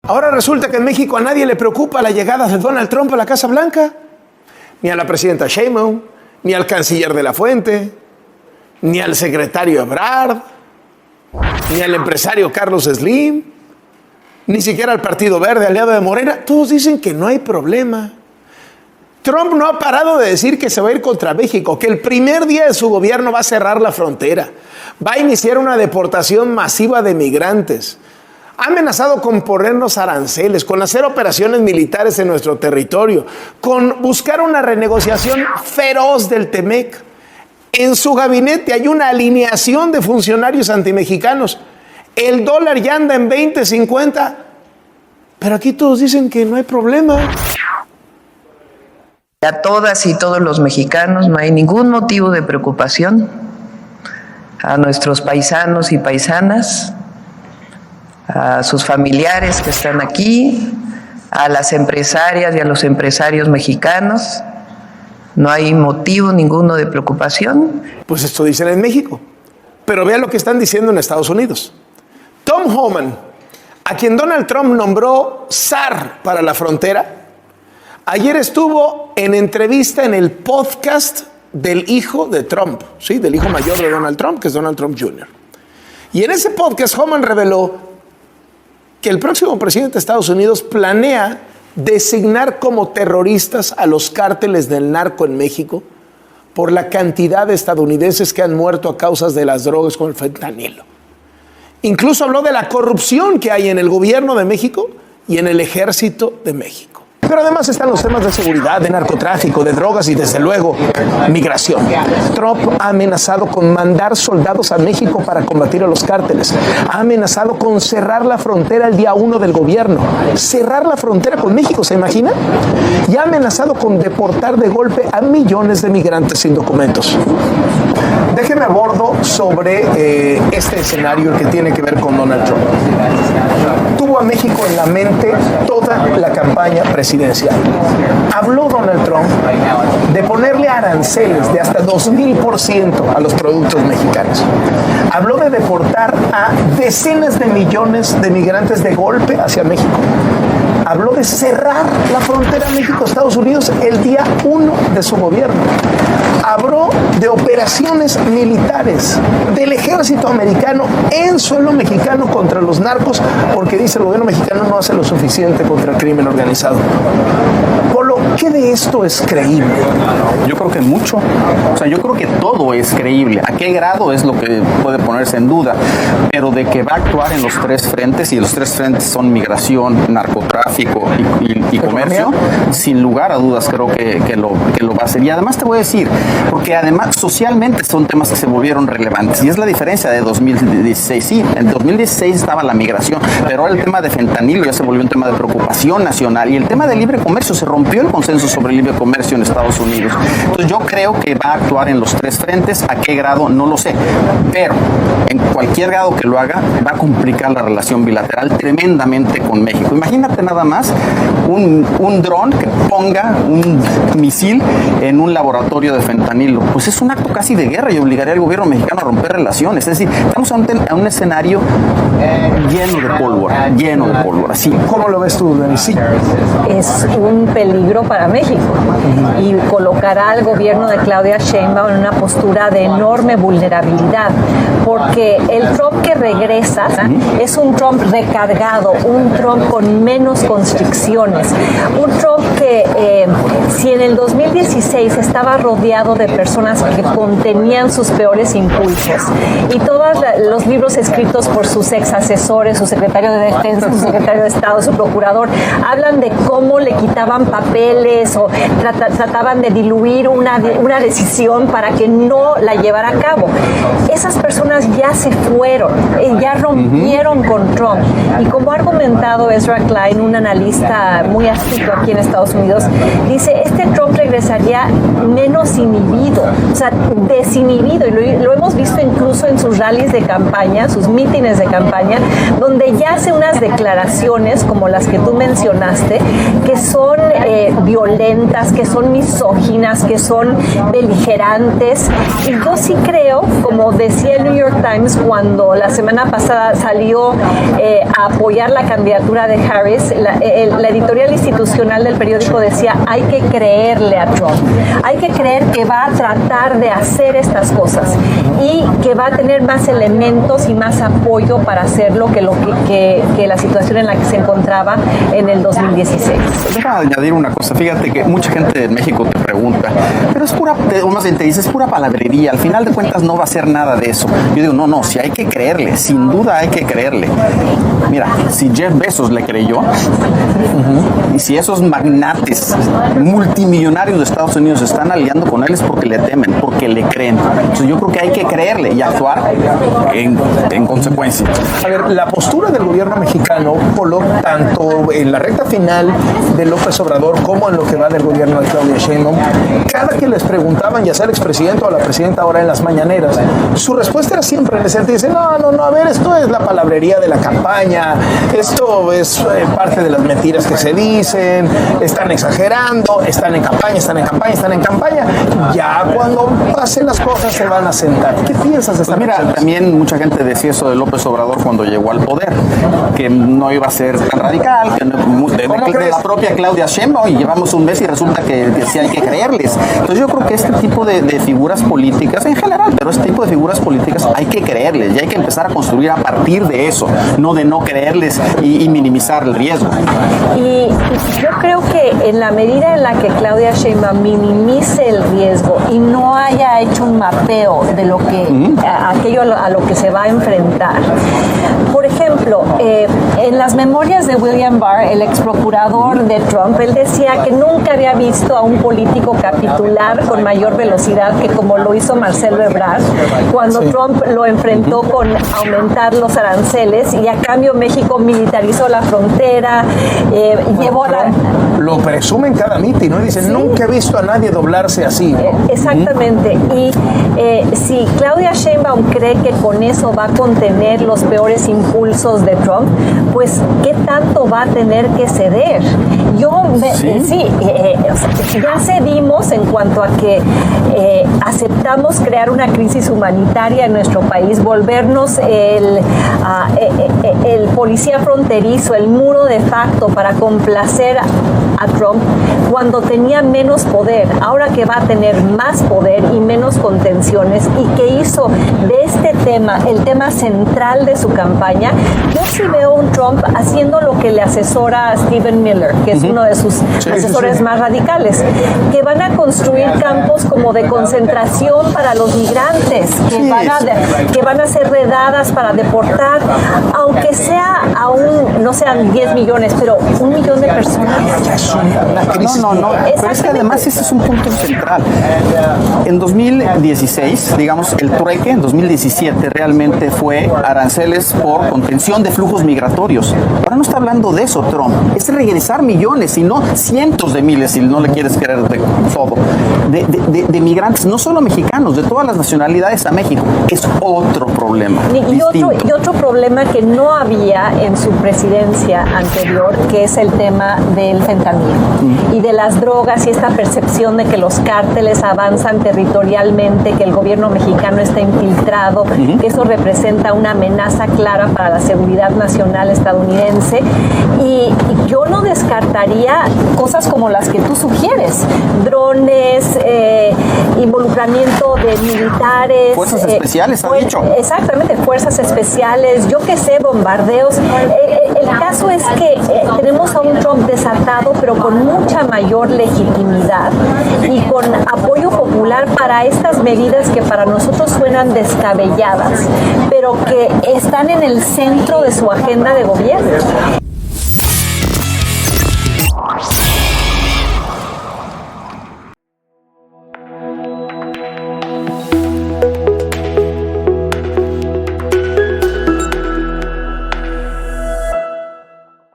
Ahora resulta que en México a nadie le preocupa la llegada de Donald Trump a la Casa Blanca, ni a la presidenta Sheinbaum, ni al canciller de la Fuente, ni al secretario Ebrard, ni al empresario Carlos Slim, ni siquiera al Partido Verde, aliado de Morena. Todos dicen que no hay problema. Trump no ha parado de decir que se va a ir contra México, que el primer día de su gobierno va a cerrar la frontera, va a iniciar una deportación masiva de migrantes. Ha amenazado con ponernos aranceles, con hacer operaciones militares en nuestro territorio, con buscar una renegociación feroz del TEMEC. En su gabinete hay una alineación de funcionarios antimexicanos. El dólar ya anda en 20.50, pero aquí todos dicen que no hay problema. A todas y todos los mexicanos no hay ningún motivo de preocupación. A nuestros paisanos y paisanas, a sus familiares que están aquí, a las empresarias y a los empresarios mexicanos, no hay motivo ninguno de preocupación. Pues esto dicen en México, pero vean lo que están diciendo en Estados Unidos. Tom Homan, a quien Donald Trump nombró zar para la frontera, ayer estuvo en entrevista en el podcast del hijo de Trump, ¿sí? Del hijo mayor de Donald Trump, que es Donald Trump Jr. Y en ese podcast Homan reveló que el próximo presidente de Estados Unidos planea designar como terroristas a los cárteles del narco en México por la cantidad de estadounidenses que han muerto a causa de las drogas con el fentanilo. Incluso habló de la corrupción que hay en el gobierno de México y en el ejército de México. Pero además están los temas de seguridad, de narcotráfico, de drogas y desde luego migración. Trump ha amenazado con mandar soldados a México para combatir a los cárteles. Ha amenazado con cerrar la frontera el día 1 del gobierno. Cerrar la frontera con México, ¿se imagina? Y ha amenazado con deportar de golpe a millones de migrantes sin documentos. Déjeme abordo sobre este escenario que tiene que ver con Donald Trump. Tuvo a México en la mente toda la campaña presidencial. Habló Donald Trump de ponerle aranceles de hasta 2,000% a los productos mexicanos. Habló de deportar a decenas de millones de migrantes de golpe hacia México. Habló de cerrar la frontera México-Estados Unidos el día 1 de su gobierno. Habló de operaciones militares del ejército americano en suelo mexicano contra los narcos, porque dice el gobierno mexicano no hace lo suficiente contra el crimen organizado. Polo, ¿qué de esto es creíble? Yo creo que mucho. O sea, yo creo que todo es creíble. ¿A qué grado es lo que puede ponerse en duda? Pero de que va a actuar en los tres frentes, y los tres frentes son migración, narcotráfico y comercio, sin lugar a dudas creo que lo va a hacer. Y además te voy a decir, porque además socialmente son temas que se volvieron relevantes, y es la diferencia de 2016. Sí, en 2016 estaba la migración, pero ahora el tema de fentanilo ya se volvió un tema de preocupación nacional, y el tema de libre comercio, se rompió el consenso sobre libre comercio en Estados Unidos. Entonces yo creo que va a actuar en los tres frentes. ¿A qué grado? No lo sé, pero en cualquier grado que lo haga va a complicar la relación bilateral tremendamente con México. Imagínate nada más un dron que ponga un misil en un laboratorio de fentanilo. Pues es un acto casi de guerra y obligaría al gobierno mexicano a romper relaciones. Es decir, estamos a un escenario lleno de pólvora, sí. ¿Cómo lo ves tú, Denise? Es un peligro para México y colocará al gobierno de Claudia Sheinbaum en una postura de enorme vulnerabilidad, porque el Trump que regresa es un Trump recargado, un Trump con menos constricciones, un Trump que si en el 2016 estaba rodeado de personas que contenían sus peores impulsos, y todos los libros escritos por sus ex asesores, su secretario de Defensa, su secretario de Estado, su procurador, hablan de cómo le quitaban papeles o trataban de diluir una decisión para que no la llevara a cabo. Esas personas ya se fueron, ya rompieron con Trump, y como ha argumentado Ezra Klein, un analista muy astuto aquí en Estados Unidos, dice, este Trump regresaría menos inhibido, o sea, desinhibido, y lo hemos visto incluso en sus rallies de campaña, sus mítines de campaña, donde ya hace una algunas declaraciones como las que tú mencionaste, que son violentas, que son misóginas, que son beligerantes. Y yo sí creo, como decía el New York Times cuando la semana pasada salió a apoyar la candidatura de Harris, la editorial institucional del periódico decía, hay que creerle a Trump, hay que creer que va a tratar de hacer estas cosas y que va a tener más elementos y más apoyo para hacerlo que la situación en la que se encontraba en el 2016. Déjame añadir una cosa, fíjate que mucha gente de México te pregunta, pero es pura, o más bien te dice, es pura palabrería, al final de cuentas no va a ser nada de eso. Yo digo, no, si hay que creerle, sin duda hay que creerle. Mira, si Jeff Bezos le creyó, y si esos magnates multimillonarios de Estados Unidos están aliando con él es porque le temen, porque le creen. Entonces yo creo que hay que creerle y actuar en consecuencia. A ver, la postura del gobierno mexicano, Polo, tanto en la recta final de López Obrador como en lo que va del gobierno de Claudia Sheinbaum, cada que les preguntaban, ya sea el expresidente o la presidenta ahora en las mañaneras, su respuesta era siempre en el sentido de decir, no, a ver, esto es la palabrería de la campaña, esto es parte de las mentiras que se dicen, están exagerando, están en campaña, ya cuando pasen las cosas se van a sentar. ¿Qué piensas de esta Mira, también mucha gente decía eso de López Obrador cuando llegó al poder, que no iba a ser tan radical, que de la propia Claudia Sheinbaum, y llevamos un mes y resulta que sí hay que creerles. Entonces yo creo que este tipo de figuras políticas en general, pero este tipo de figuras políticas hay que creerles y hay que empezar a construir a partir de eso, no de no creerles y minimizar el riesgo. Y yo creo que en la medida en la que Claudia Sheinbaum minimice el riesgo y no haya hecho un mapeo de lo que aquello a lo que se va a enfrentar. Por ejemplo, en las memorias de William Barr, el ex procurador de Trump, él decía que nunca había visto a un político capitular con mayor velocidad que como lo hizo Marcelo Ebrard cuando Trump lo enfrentó con aumentar los aranceles y a cambio México militarizó la frontera, llevó lo presumen cada mitin, ¿no? Dicen, ¿sí? Nunca he visto a nadie doblarse así, ¿no? Exactamente. Y si Claudia Sheinbaum cree que con eso va a contener los peores impulsos de Trump, pues ¿qué tanto va a tener que ceder? Ya cedimos en cuanto a que aceptamos crear una crisis humanitaria en nuestro país, volvernos el policía fronterizo, el muro de facto para complacer a Trump cuando tenía menos poder. Ahora que va a tener más poder y menos contenciones y que hizo de este tema el tema central de su campaña, yo sí veo un Trump haciendo lo que le asesora a Stephen Miller, que es uno de sus asesores más radicales, que van a construir campos como de concentración para los migrantes, que van a ser redadas para deportar, aunque sea no sean 10 millones, pero 1 millón de personas. No. Pero es que además ese es un punto central. En 2016, digamos, el trueque en 2017 realmente fue aranceles por contención de flujos migratorios. Ahora no está hablando de eso Trump, es regresar millones, y no cientos de miles, si no le quieres creer de todo, de migrantes, no solo mexicanos, de todas las nacionalidades a México. Es otro problema. Y otro problema que no había en su presidencia anterior, que es el tema del fentanilo y de las drogas y esta percepción de que los cárteles avanzan territorialmente, que el gobierno mexicano está infiltrado, que eso representa una amenaza clara para la seguridad nacional estadounidense. Y yo no descartaría cosas como las que tú sugieres, drones, involucramiento de militares. Fuerzas especiales, ha dicho. Exactamente, fuerzas especiales, yo qué sé, bombardeos. El caso es que tenemos a un Trump desatado, pero con mucha mayor legitimidad y con apoyo popular para estas medidas que para nosotros suenan descabelladas, pero que están en el centro de su agenda de gobierno.